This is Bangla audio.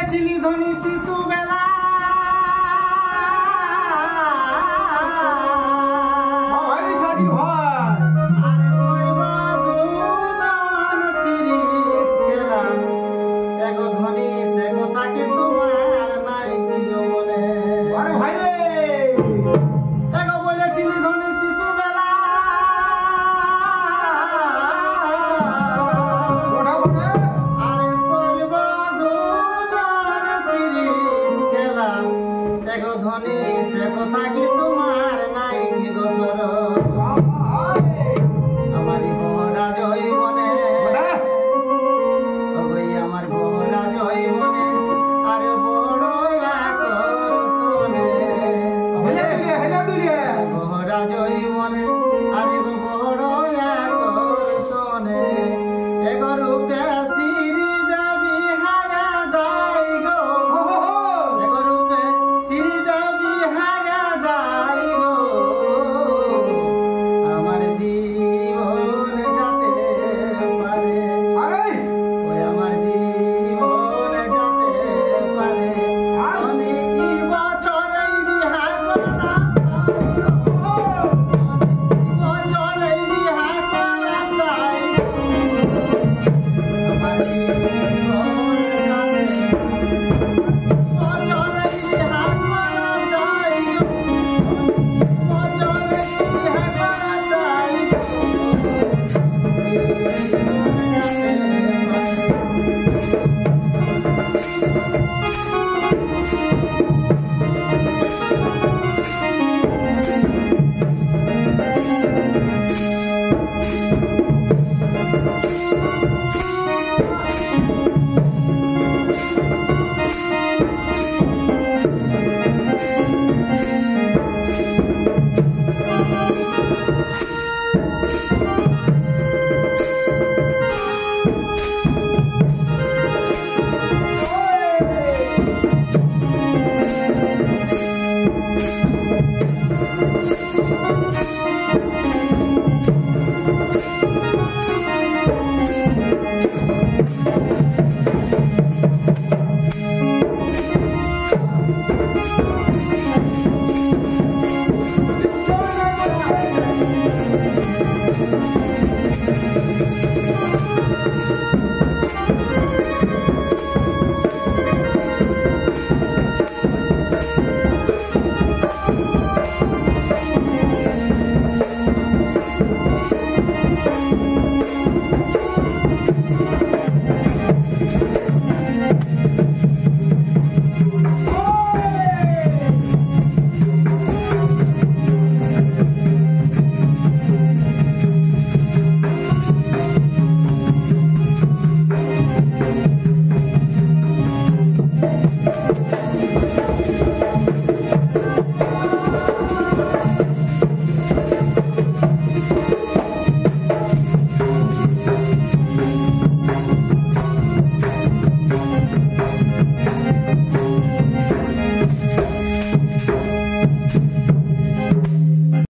বলেছিলি ধনী শিশু বেলা ধনী সে কথা কি তোমার নাই কি গোসর আমার বহরা জৈবনে আমার বহরা জৈবনে আর বড় আকর শুনে বহরা জৈবনে আর বড় আকর শুনে এগো রূপে শ্রী দেবী হারা যাই গো এগো রূপে শ্রী দেবী হারা যাই গো আমার জীবন যাতে পারে ওই আমার জীবন যাতে পারে অনেক বছরেই বিহা করা বছরেই বিহা করা চাই আমার জীবন যাতে বছরেই বিহা করা চাই বছরেই বিহা করা চাই জীবন যাতে পারে